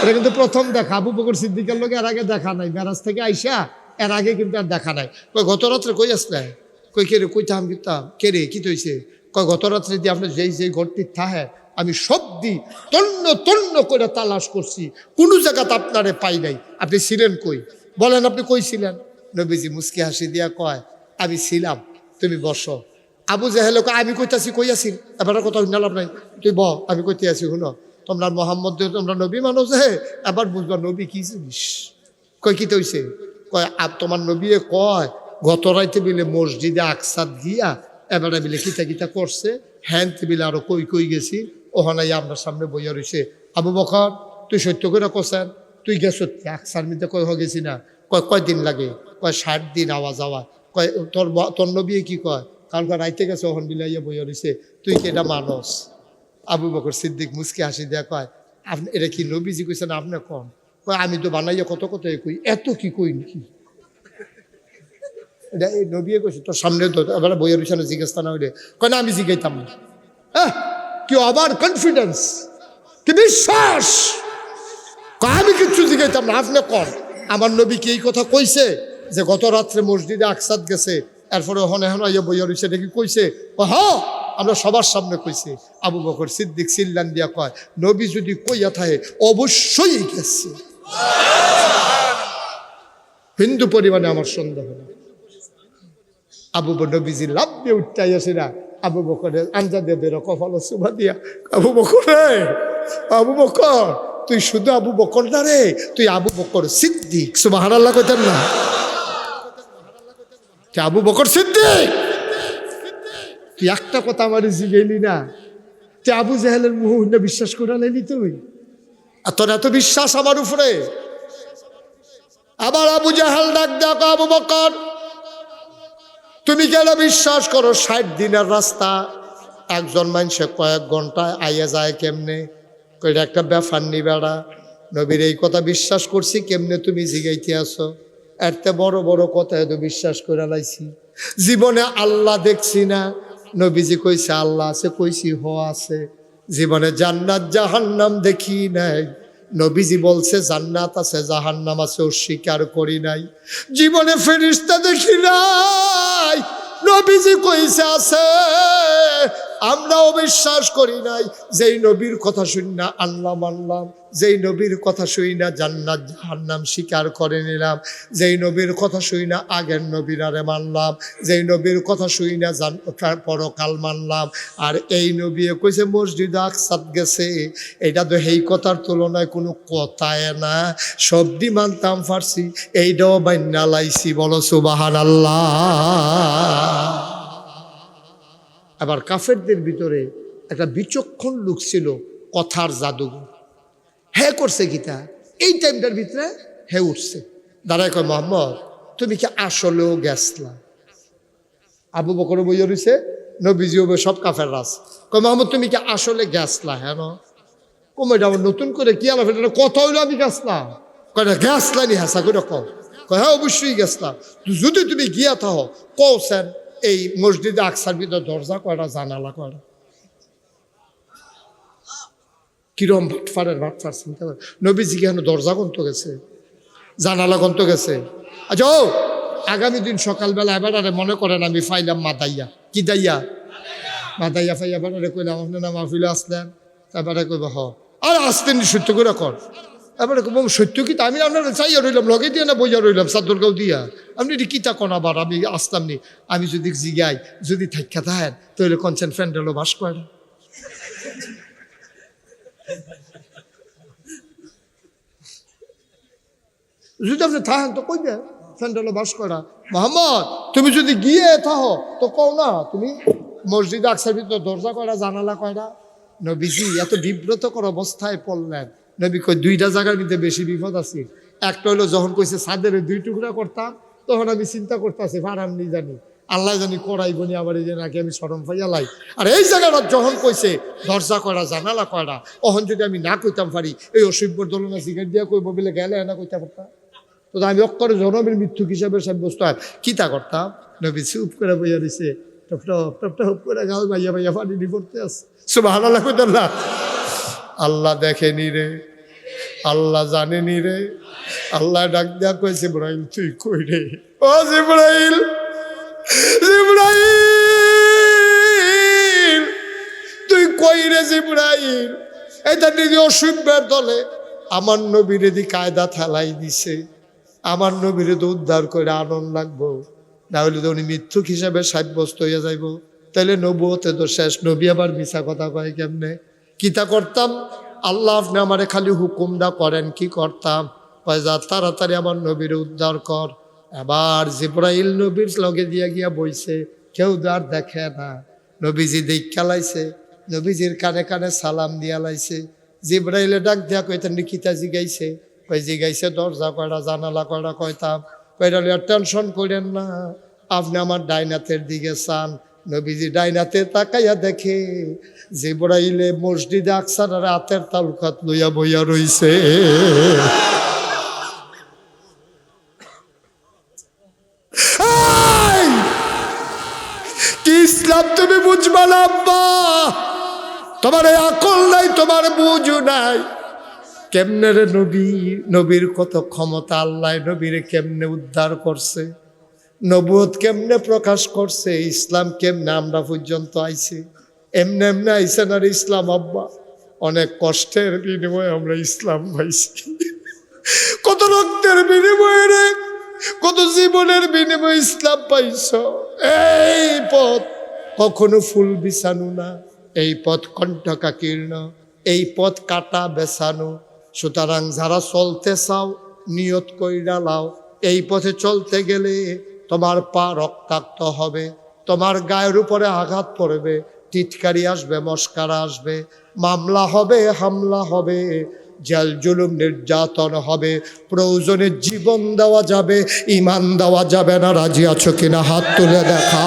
এটা কিন্তু প্রথম দেখা আবু বকর সিদ্দিকের লোক এর আগে দেখা নাই মেরাজ থেকে আইসা এর আগে কিন্তু আর দেখা নাই। কই গত রাত্রে কই আসলে? কই কে রে কইতাম কিতাম কে রে কি তৈছে? কয় গত রাত্রে দিয়ে আপনি যেই ঘরটি থাহে আমি সব দি তন্ন তন্ন করে তালাশ করছি কোনো জায়গাতে আপনারে পাই নাই আপনি ছিলেন কই বলেন আপনি কই ছিলেন? নবীজি মুস্কি হাসি দিয়া কয় আমি ছিলাম তুমি বসো। আবু জেহেল আমি কইতাছি কই আছি এবার কথা শুনালাম নাই তুই ব আমি কইতে আছি শুনো তোমরা মোহাম্মদ তোমরা নবী মানুষ হে এবার বুঝবা নবী কি জিনিস। কয় কি তৈছে? কয় তোমার নবীয়ে কয় গত রাইতে বিলে মসজিদে আকসাদ গিয়া এবারে বিলে কিতা কিতা করছে হ্যান বিলে আরো কই কই গেছি ওখানে আপনার সামনে বইয়া রয়েছে। আবু বকর তুই সত্য করে কোসেন তুই গেছ আকসার মধ্যে কই গেছি না? কয়দিন লাগে? কয় 60 দিন আওয়া যাওয়া। কয় তোর নবী কি কয় কালকে রাইতে গেছে ওখান বিলাইয়া বইয়া রয়েছে তুই কি এটা মানস? আবু বকর সিদ্দিক মুস্কি হাসি দেয়া কয় আপনি এটা কি নবীজি কইছেন আপনি কন? কয় আমি তো বানাইয়া কত কত কই এত কি কই নাকি এটা এই নবী কইছে তোর সামনে তো এবার বইয়া রয়েছে না জিজ্ঞেস না হইলে কয় না আমি জিজ্ঞাইতাম না। কি আবার কনফিডেন্স কি বিশ্বাস আমি কিচ্ছু জিজ্ঞাইতাম না আপনি কন আমার নবী কি এই কথা কইছে যে গত রাত্রে মসজিদে আকসাদ গেছে এরপরে ওখানে এখন ইয়ে বইয়া রয়েছে এটা কি কইছে? হ্যাঁ আমরা সবার সামনে কইছে। আবু বকর সিদ্দিক সিল্লান দিয়া কয় নবী যদি কইয়া থাকে অবশ্যই গেছে হিন্দু পরিমাণে আমার সন্দেহ না। আবু নবীজি লাভ দিয়ে উঠতে আসে না আবু বকরের আঞ্জা দিয়ে বেরো কপাল সুভা দিয়া আবু বকর রে আবু বকর তুই শুধু আবু বকর না রে তুই আবু বকর সিদ্দিক সুবহানাল্লাহ কইতেন না? আবু বকর সিদ্দিক তুই একটা কথা আমার জিগেলি না তুই আবু জাহেলের মুহ বিশ্বাস করে নেলি তুই আর তোর এত বিশ্বাস আমার উপরে? আবার আবু জাহেল ডাক দেখো আবু বকর তুমি কেন বিশ্বাস করো 60 দিনের রাস্তা একজন মানুষে কয়েক ঘন্টায় আইয়া যায় কেমনে? কইটা একটা ব্যাপার নি বেড়া নবীর এই কথা বিশ্বাস করছি, কেমনে তুমি জিগাইতে আসো? এরতে বড় বড় কথা এত বিশ্বাস করে লাইছি। জীবনে আল্লাহ দেখছি না, নবীজি কইছে আল্লাহ আছে, কইছি হ আছে। জীবনে জান্নাত জাহান্নাম দেখি নাই, নবীজি বলছে জান্নাত আছে জাহান্নাম আছে, অস্বীকার করি নাই। জীবনে ফেরেশতা দেখি নাই, নবীজি কইছে আছে, আমরাও বিশ্বাস করি নাই। যেই নবীর কথা শুনি না আল্লাহ মানলাম, যেই নবীর কথা শুই না জান্নাত জাহান্নাম স্বীকার করে নিলাম, যেই নবীর কথা শুই না আগের নবীরারে মানলাম, যেই নবীর কথা শুই না পরকাল মানলাম। আর এই নবী কইছে মসজিদ আকসাত গেছে, এটা তো এই কথার তুলনায় কোনো কথায় না। সবদি মানতাম পারছি, এইটাও বান্না লাইছি, বলো সুবহানাল্লাহ। আবার কাফেরদের ভিতরে একটা বিচক্ষণ লোক ছিল, কথার জাদুঘর। হ্যাঁ করছে গীতা, এই টাইমটার ভিতরে হ্যাঁ উঠছে, দাঁড়ায় কয় মোহাম্মদ তুমি কি আসলেও গেছলা? আবু বকর বইয়া রয়েছে, নবীজি সব কাফের রাস। কয় মোহাম্মদ তুমি কি আসলে গেছলা? হ্যাঁ ন কমেটা আবার নতুন করে কি আলাপ, এটা কথা হইলো আমি গেছলাম। কয় না গেছলা নি হাসা করে কম। কয় হ্যাঁ অবশ্যই গেছলাম। যদি তুমি গিয়া থাকো কও স্যার এই মসজিদে আকসার ভিতরে দরজা কয়টা, জানালা কয়টা? কিরম ভাটফারের ভাটফার চিন্তা করে। নবীজি কেন দরজা কন্ত গেছে, জানালা কন্ত গেছে? আচ্ছা ও আগামী দিন সকালবেলা এবার মনে করেন আমি ফাইলাম মাদাইয়া, কি দাইয়া মাদাইয়া ফাইয়া এবারে কইলাম আপনার না মাহফিলে আসলেন, তারপরে কইব হ আর আসতেন সত্য করে কর। এবারে কব সত্য কি? আমি আপনার চাইয়া রইলাম, লগে দিয়ে না বইয়া রইলাম চাদরগাঁও দিয়া, আপনি এটি কিতা কোন আবার আমি আসতাম নি। আমি যদি জিগাই যদি থাইকা থাকেন তাহলে কনসেন ফ্যান্ডেলও বাস করে। যদি আপনি থাকেন তো কইবে ফ্যান্ডেলও বাস করা। মোহাম্মদ তুমি যদি গিয়ে থাকো তো কও না তুমি মসজিদে আকসার ভিতরে দরজা কয়টা, জানালা কয়টা? নবীজি এত বিব্রতকর অবস্থায় পড়লেন। নবী কই দুইটা জায়গার মধ্যে বেশি বিপদ আছে। একটা হলো যখন কইছে ছাদের 2 টুকরা করতাম, তখন আমি চিন্তা করতেছি ফারাম নি জানি আল্লাহ জানি করাইব নি আবার এই যে নাকি আমি শরম পাইয়া লাই। আর এই জায়গাটা যখন কইছে দরজা কয়টা জানালা কয়টা, তখন যদি আমি না কইতাম পারি এই অসভ্যর দলনা সিগারেট দিয়া কইব বলে গেলে না কইতে পারতাম। তো আমি অক্ষরে জনমের মৃত্যু হিসাবে সাব্যস্ত হয় কিতা করতাম। নবী চুপ করে বইয়া দিছে, টপ টপ টপ টপ করে গাল ভাইয়া ভাইয়া পানি নি পড়তে আছে। সুবহানাল্লাহ কইতাম না? আল্লাহ দেখেনি রে, আল্লাহ জানেনি রে। আল্লাহ ডাক দেয়া কইছে জিবরাইল তুই কই রে? ও জিবরাইল, জিবরাইল তুই কই রে? জিবরাইল এটা নিজে অসভ্যের দলে আমার নবীরে দি কায়দা ঠেলাই দিছে, আমার নবীরে তো উদ্ধার করে আনন্দ লাগবো, না হলে তো উনি মিথ্যুক হিসাবে সাব্যস্ত হইয়া যাইব। তাহলে নবুয়তে তো শেষ, নবী আবার মিছা কথা কয় কেমনে? কিতা করতাম? আল্লাহ আপনি আমারে খালি হুকুমটা করেন, কি করতাম? কয় যা তাড়াতাড়ি আমার নবীরে উদ্ধার কর। আবার জিবরাইল নবীর লগে দিয়া গিয়া বইছে, কেউ আর দেখে না। নবীজি দেখ খেলাইছে, নবীজির কানে কানে সালাম দিয়া লাইছে। জিবরাইলে ডাক দিয়া কইতেন কিতা জিগাইছে? কই জিগাইছে দরজা কয়টা, জানালা কয়টা কয়তাম। কয়টা টেনশন করেন না, আপনি আমার ডাইনাতের দিকে চান। নবীজি ডাইনাতে তাকাইয়া দেখে জিবরাইলে মসজিদে আকসার রাতের তালুকাত লইয়া বইয়া রইছে। কি ইসলাম তুমি বুঝবা না আব্বা? তোমার আকল নাই, তোমার বুঝু নাই। কেমনে রে নবী, নবীর কত ক্ষমতা, আল্লাহ নবীরে কেমনে উদ্ধার করছে, নবুয়ত কেমনে প্রকাশ করছে, ইসলাম কেমনে আমরা পর্যন্ত আইছে। এমনি এমনি আইসে না ইসলাম আব্বা, অনেক কষ্টের বিনিময়ে আমরা ইসলাম পাইছি। কত রক্তের বিনিময়ে রে, কত জীবনের বিনিময়ে ইসলাম পাইছ। এই পথ কখনো ফুল বিছানো না, এই পথ কণ্ঠকাকীর্ণ, এই পথ কাটা বেছানো। সুতরাং যারা চলতে চাও নিয়ত কইরা লাও, এই পথে চলতে গেলে তোমার পা রক্তাক্ত হবে, তোমার গায়ের উপরে আঘাত পড়বে, টিটকারি আসবে, মস্কারা আসবে, মামলা হবে, হামলা হবে, জেল জুলুম নির্যাতন হবে, প্রয়োজনে জীবন দেওয়া যাবে, ইমান দেওয়া যাবে না। রাজি আছো কিনা হাত তুলে দেখা।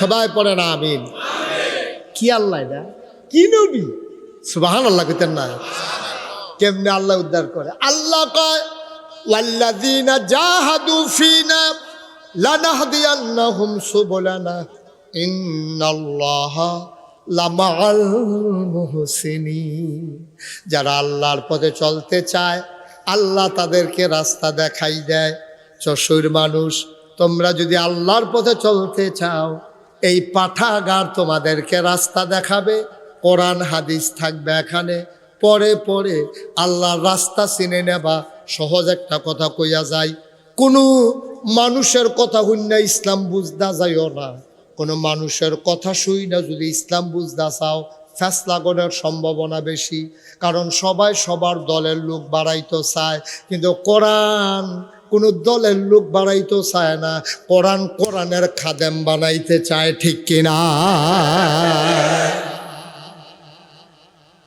সবাই পড়ে না আমিন। কি আল্লাহ এটা, কি নবী? সুবহানাল্লাহ কইতেন না? কেমনে আল্লাহ উদ্ধার করে? আল্লাহ কয় ওয়াল্লাযীনা জাহাদু ফীনা লানাহদিয়ান্নাহুম সুবুলানা ইন্নাল্লাহা লামাআল মুহসিনিন। যারা আল্লাহর পথে চলতে চায় আল্লাহ তাদেরকে রাস্তা দেখাই দেয়। যশোর মানুষ, তোমরা যদি আল্লাহর পথে চলতে চাও এই পাঠাগার তোমাদেরকে রাস্তা দেখাবে। কোরআন হাদিস থাকবে এখানে, পরে পরে আল্লাহর রাস্তা চিনে নেবা। সহজ একটা কথা কইয়া যায়, কোনো মানুষের কথা শুই না ইসলাম বুঝদা যাইও না। কোনো মানুষের কথা শুই না যদি ইসলাম বুঝদা চাও ফ্যাসলা করার সম্ভাবনা বেশি। কারণ সবাই সবার দলের লোক বাড়াইতে চায়, কিন্তু কোরআন কোনো দলের লোক বাড়াইতে চায় না। কোরআন কোরআনের খাদেম বানাইতে চায়, ঠিক কিনা?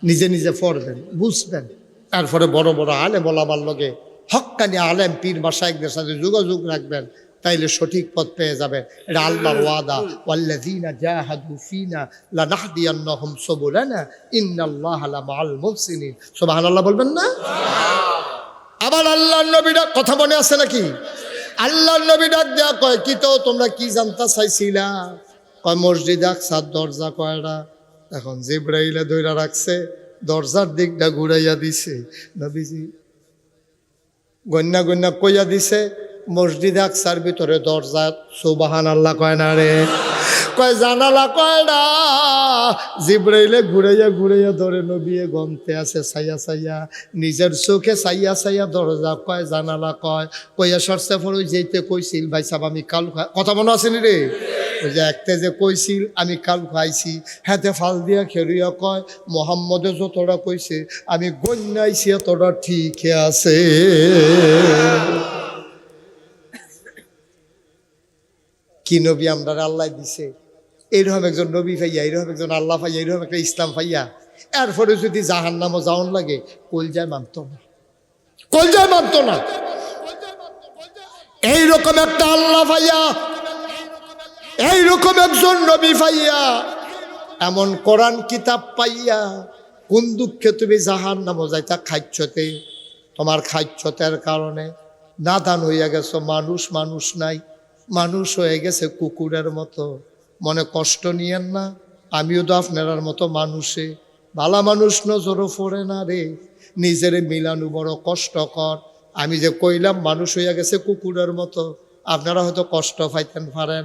নিজে নিজে পড়বেন, বুঝবেন, তারপরে বড় বড় আলেম ওলামার লগে হক্কানি আলেম পীর মাশায়েখদের সাথে যোগাযোগ রাখবেন, তাইলে সঠিক পথ পেয়ে যাবেন। এটা আল্লাহর ওয়াদা, ওয়াল্লাযীনা জাহাদু ফীনা লানাহদিয়ান্নাহুম সুবুলানা ইন্নাল্লাহা লামাআল মুহসিনিন। সুবহানাল্লাহ বলবেন না? আবার আল্লাহর নবী ডাক, কথা মনে আছে নাকি? আল্লাহর নবী ডাক দেয়া কয়, কি তো তোমরা কি জানতা চাইছিলা? কয় মসজিদ আকসার দরজা কয়টা? এখন জিবরাইলে ধইরা রাখছে, দরজার দিকটা ঘুরাইয়া দিছে। নবীজি গন্যা গন্যা কইয়া দিছে মসজিদ আকসার ভিতরে দরজা। সুবহানাল্লাহ কয় না রে? কয় জানালা কয়টা? জিবরাইলে ঘুরাইয়া ঘুরাইয়া ধরে নবী গমতে আছে সাইয়া সাইয়া, নিজের চোখে সাইয়া সাইয়া দরজা। কয় জানালা কয় কইয়া সরষে ফর ওই যেতে কইছিল ভাই সাহেব আমি কাল কথা মনে আসেনি রে? ওই যে একতে যে কইছিল আমি কাল খাইছি, হাতে ফাল দিয়া খেরুইয়া কয় মোহাম্মদে যতটা কইছে আমি গন্যাইছি ততটা ঠিক আছে। কি নবী আমরা আল্লাহ দিছে, এইরকম একজন নবী পাইয়া, এইরকম একজন আল্লাহ পাইয়া, এইরকম একটা ইসলাম পাইয়া, এরপরে যদি জাহান্নামও যাওয়ান লাগে কলজায় মানতো না, কলজায় মানতো না। এইরকম একটা আল্লাহ পাইয়া, এইরকম একজন নবী পাইয়া, এমন কোরআন কিতাব পাইয়া কোন দুঃখে তুমি জাহান্নামও যাইতা? খাইচ্ছতে, তোমার খাইচ্ছতের কারণে নাদান হইয়া গেছো, মানুষ মানুষ নাই, মানুষ হয়ে গেছে কুকুরের মতো। মনে কষ্ট নিয়েন না, আমিও তো আপনার মতো মানুষে, ভালা মানুষ নজরও পড়ে না রে। নিজেরে মিলানো বড় কষ্টকর। আমি যে কইলাম মানুষ হইয়া গেছে কুকুরের মতো, আপনারা হয়তো কষ্ট পাইতেন পারেন।